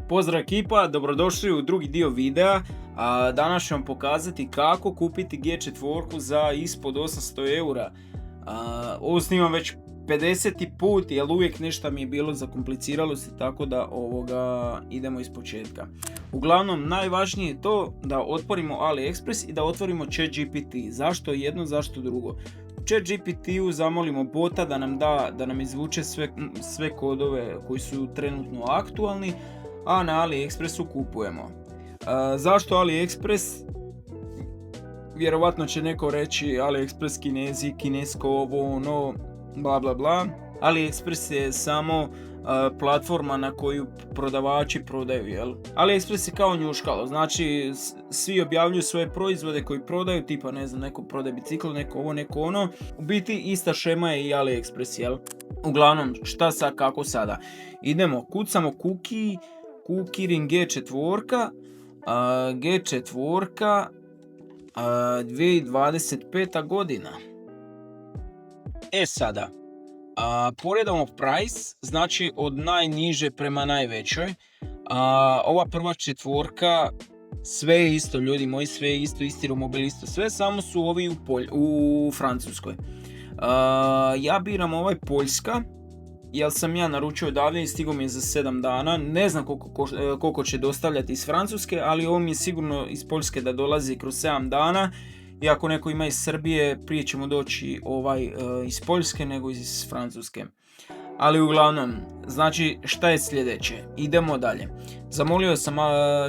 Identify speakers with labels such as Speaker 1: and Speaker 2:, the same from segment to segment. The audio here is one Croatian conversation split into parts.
Speaker 1: Pozdrav ekipa, dobrodošli u drugi dio videa. Danas ću vam pokazati kako kupiti G4 za ispod 800 eura. Ovo snimam već 50. put jer uvijek nešto mi je bilo zakompliciralo se, tako da idemo iz početka. Uglavnom najvažnije je to da otvorimo AliExpress i da otvorimo ChatGPT. Zašto jedno, zašto drugo? U ChatGPT-u zamolimo bota da nam izvuče sve kodove koji su trenutno aktualni, a na AliExpressu kupujemo. Zašto AliExpress? Vjerovatno će neko reći AliExpress Kinezi, kinesko ovo ono, bla bla bla. AliExpress je samo platforma na koju prodavači prodaju, jel? AliExpress je kao njuškalo, znači svi objavljuju svoje proizvode koji prodaju, tipa ne znam, neko prodaje bicikl, neko ovo, neko ono. U biti ista šema je i AliExpress, jel? Uglavnom, šta sad, kako sada? Idemo, kucamo Kukirin G4, G4, 2025. godina. Sada, poredamo price, znači od najniže prema najvećoj. Ova prva četvorka, sve je isto, ljudi moji, sve je isto, isti romobil, isto sve, samo su ovi u Francuskoj. Ja biram ovaj Poljska, jer sam ja naručio odavde i stigao mi je za 7 dana. Ne znam koliko će dostavljati iz Francuske, ali ovo mi je sigurno iz Poljske da dolazi kroz 7 dana. I ako neko ima iz Srbije, prije će mu doći iz Poljske nego iz Francuske. Ali uglavnom, znači šta je sljedeće? Idemo dalje. Zamolio sam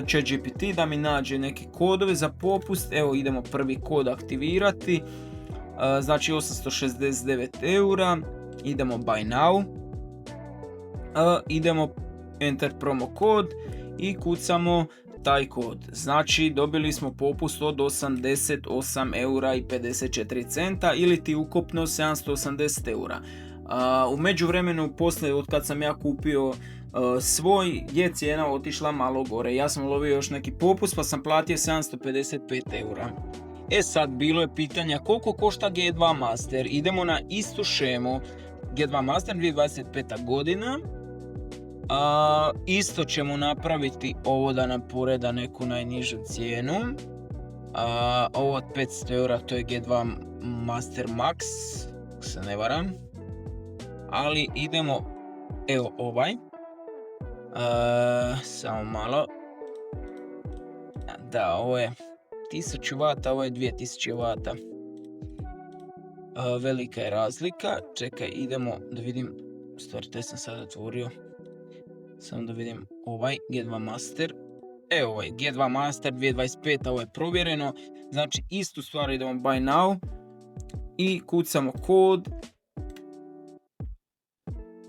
Speaker 1: ChatGPT da mi nađe neke kodove za popust. Evo, idemo prvi kod aktivirati. Znači 869 eura. Idemo buy now. Idemo enter promo kod i kucamo taj kod. Znači dobili smo popust od 88 eura i 54 centa ili ti ukupno 780 eura. U međuvremenu, poslije od kad sam ja kupio svoj, je cijena otišla malo gore. Ja sam lovio još neki popust pa sam platio 755 eura. Sad bilo je pitanja koliko košta G2 Master. Idemo na istu šemu. G2 Master 2025. godina. Isto ćemo napraviti ovo da nam poreda neku najnižu cijenu. Ovo od 500 eura, to je G2 Master Max, ako se ne varam. Ali idemo, evo ovaj. Samo malo. Da, ovo je 1000 W, ovo je 2000 W. Velika je razlika. Čekaj, idemo da vidim. Stvari, te sam sad otvorio. Samo da vidim ovaj G2 Master. Evo ovaj G2 Master 2025, ovo je provjereno. Znači istu stvar, idemo buy now. I kucamo kod.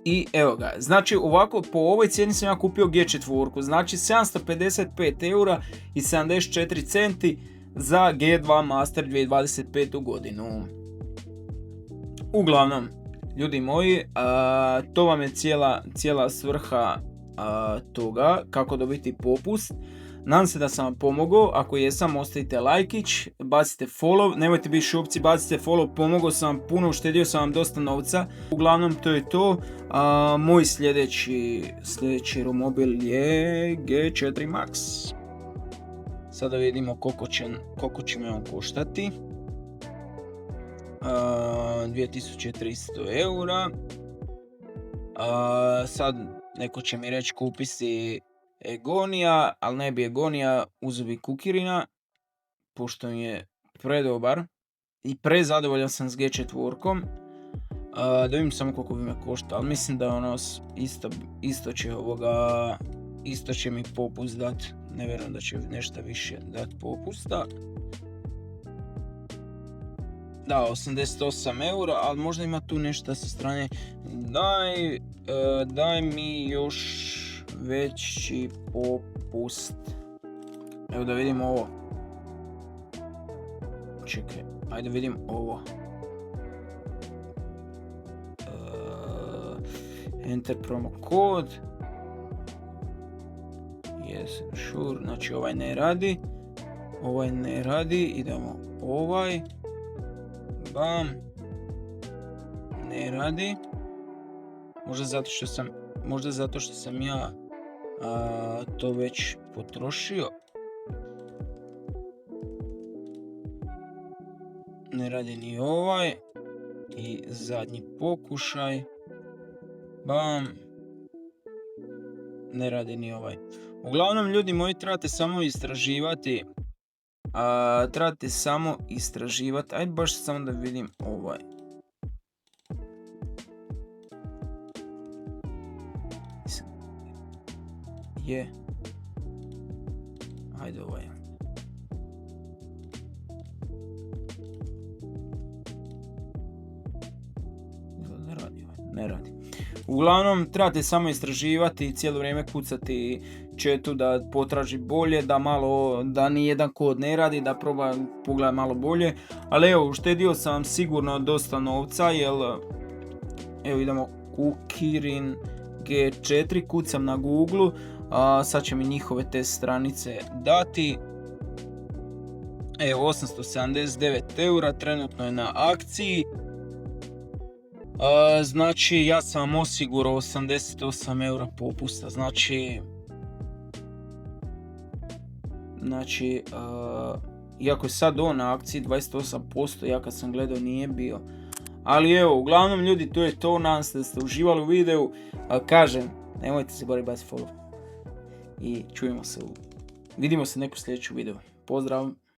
Speaker 1: I evo ga. Znači ovako, po ovoj cijeni sam ja kupio G4. Znači 755 eura i 74 centi za G2 Master 2025. godinu. Uglavnom, ljudi moji, to vam je cijela svrha toga kako dobiti popust. Nadam se da sam vam pomogao. Ako jesam, ostavite lajkić, bacite follow, nemojte biti šupci, bacite follow, pomogao sam vam puno, uštedio sam vam dosta novca. Uglavnom, to je to. Moj sljedeći romobil je G4 Max. Sada vidimo koliko će me on koštati. 2300 eura. Sad neko će mi reći kupi si Egonija, ali ne bi Egonija, uzeo bi Kukirina, pošto mi je predobar i prezadovoljan sam s G4. Da vidim samo koliko bi me košta, ali mislim da ono isto će mi popust dat. Ne vjerujem da će nešto više dat popusta. Da, 88 eura, ali možda ima tu nešto sa strane. Daj mi još veći popust. Evo da vidim ovo. Čekaj, ajde vidim ovo. Enter promo kod. Yes, sure, znači ovaj ne radi. Idemo ovaj. Bam. Ne radi. Možda zato što sam ja to već potrošio. Ne radi ni ovaj. I zadnji pokušaj. Bam. Ne radi ni ovaj. Uglavnom, ljudi moji, trebate samo istraživati. Ajde baš samo da vidim ovaj. Je. Ajde ovaj. Ne radi. Uglavnom, trebate samo istraživati i cijelo vrijeme kucati chatu da potraži bolje, da nijedan kod ne radi, da proba pogleda malo bolje. Ali evo, uštedio sam vam sigurno dosta novca, jer evo idemo Kukirin G4, kucam na Google, sad će mi njihove te stranice dati. Evo, 879 eura, trenutno je na akciji. Znači, ja sam vam osigurao 88 eura popusta, znači, iako je sad on na akciji 28%, ja kad sam gledao nije bio. Ali evo, uglavnom ljudi, to je to, nadam se da ste uživali u videu. Kažem, nemojte se bari baciti follow. I vidimo se neku sljedeću videu. Pozdrav!